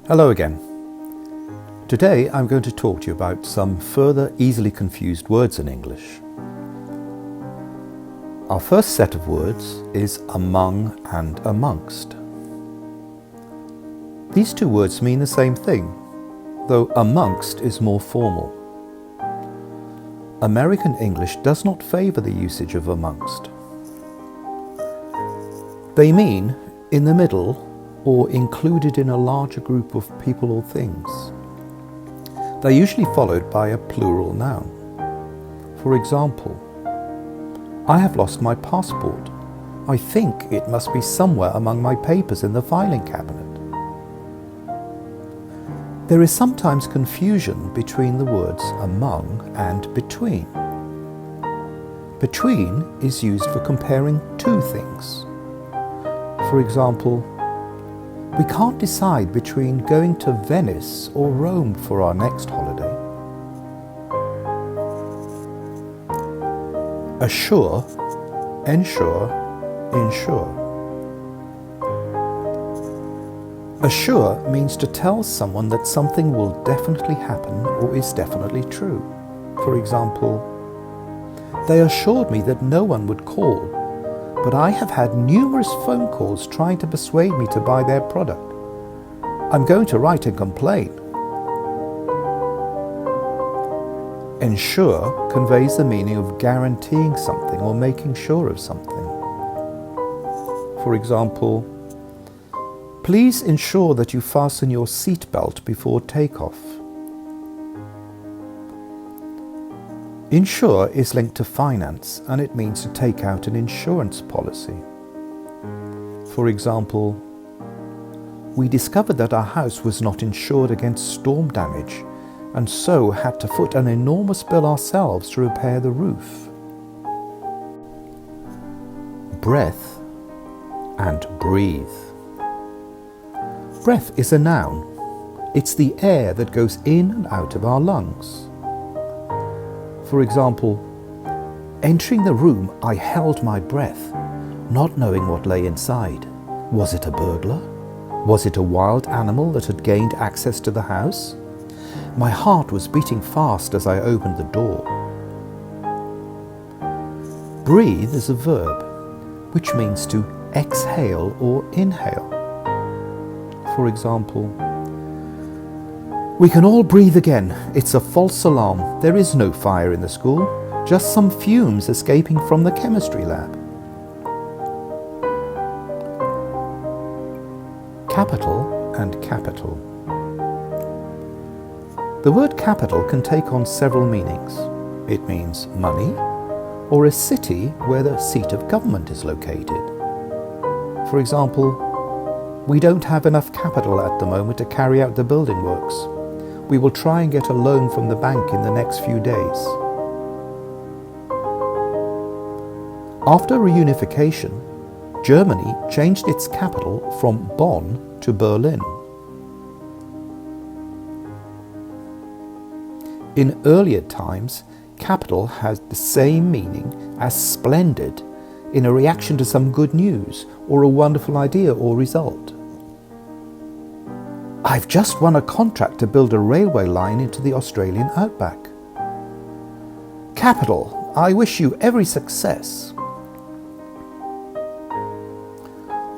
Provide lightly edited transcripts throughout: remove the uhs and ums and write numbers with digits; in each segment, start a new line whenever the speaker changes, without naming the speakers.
Hello again. Today I'm going to talk to you about some further easily confused words in English. Our first set of words is among and amongst. These two words mean the same thing, though amongst is more formal. American English does not favour the usage of amongst. They mean in the middle or included in a larger group of people or things. They're usually followed by a plural noun. For example, I have lost my passport. I think it must be somewhere among my papers in the filing cabinet. There is sometimes confusion between the words among and between. Between is used for comparing two things. For example, we can't decide between going to Venice or Rome for our next holiday. Assure, ensure, insure. Assure means to tell someone that something will definitely happen or is definitely true. For example, they assured me that no one would call, but I have had numerous phone calls trying to persuade me to buy their product. I'm going to write and complain. Insure conveys the meaning of guaranteeing something or making sure of something. For example, please ensure that you fasten your seatbelt before takeoff. Insure is linked to finance, and it means to take out an insurance policy. For example, we discovered that our house was not insured against storm damage, and so had to foot an enormous bill ourselves to repair the roof. Breath and breathe. Breath is a noun. It's the air that goes in and out of our lungs. For example, entering the room, I held my breath, not knowing what lay inside. Was it a burglar? Was it a wild animal that had gained access to the house? My heart was beating fast as I opened the door. Breathe is a verb, which means to exhale or inhale. For example, we can all breathe again. It's a false alarm. There is no fire in the school, just some fumes escaping from the chemistry lab. Capital and capital. The word capital can take on several meanings. It means money or a city where the seat of government is located. For example, we don't have enough capital at the moment to carry out the building works. We will try and get a loan from the bank in the next few days. After reunification, Germany changed its capital from Bonn to Berlin. In earlier times, capital had the same meaning as splendid in a reaction to some good news or a wonderful idea or result. I've just won a contract to build a railway line into the Australian outback. Capital, I wish you every success.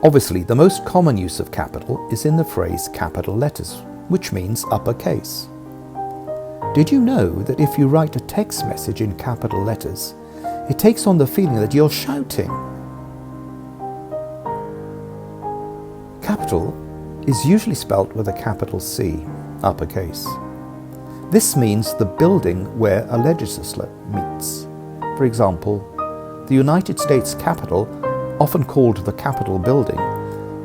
Obviously, the most common use of capital is in the phrase capital letters, which means uppercase. Did you know that if you write a text message in capital letters, it takes on the feeling that you're shouting? Capital is usually spelt with a capital C, uppercase. This means the building where a legislature meets. For example, the United States Capitol, often called the Capitol Building,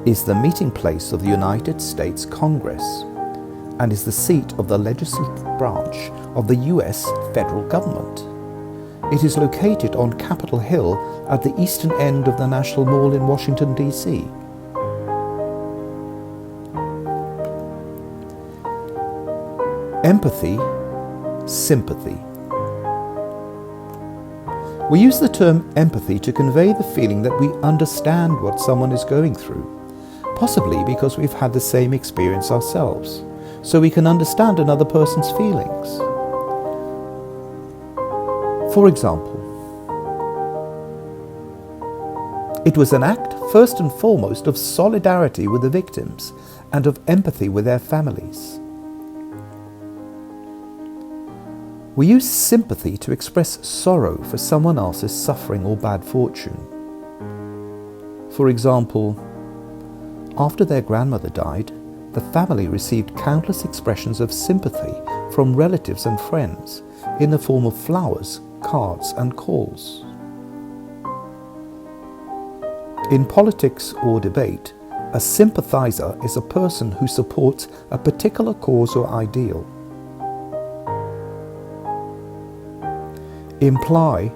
is the meeting place of the United States Congress and is the seat of the legislative branch of the US federal government. It is located on Capitol Hill at the eastern end of the National Mall in Washington, D.C. Empathy, sympathy. We use the term empathy to convey the feeling that we understand what someone is going through, possibly because we've had the same experience ourselves, so we can understand another person's feelings. For example, it was an act first and foremost of solidarity with the victims and of empathy with their families. We use sympathy to express sorrow for someone else's suffering or bad fortune. For example, after their grandmother died, the family received countless expressions of sympathy from relatives and friends in the form of flowers, cards, and calls. In politics or debate, a sympathizer is a person who supports a particular cause or ideal. Imply,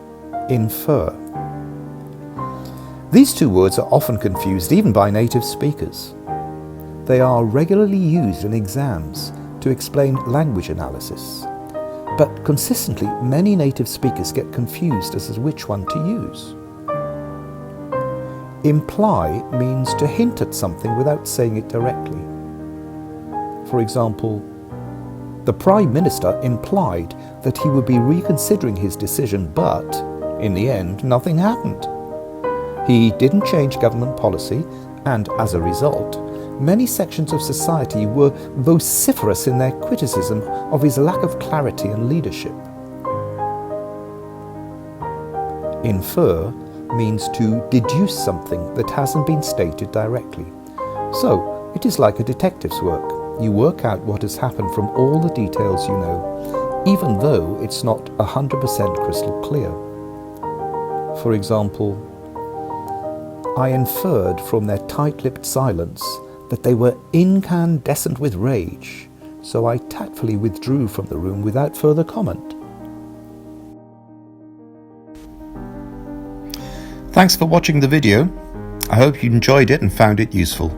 infer. These two words are often confused even by native speakers. They are regularly used in exams to explain language analysis, but consistently many native speakers get confused as to which one to use. Imply means to hint at something without saying it directly. For example, the Prime Minister implied that he would be reconsidering his decision, but in the end, nothing happened. He didn't change government policy, and as a result, many sections of society were vociferous in their criticism of his lack of clarity and leadership. Infer means to deduce something that hasn't been stated directly. So, it is like a detective's work. You work out what has happened from all the details you know, even though it's not 100% crystal clear. For example, I inferred from their tight-lipped silence that they were incandescent with rage, so I tactfully withdrew from the room without further comment. Thanks for watching the video. I hope you enjoyed it and found it useful.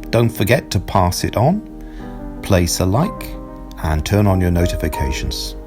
Don't forget to pass it on, place a like, and turn on your notifications.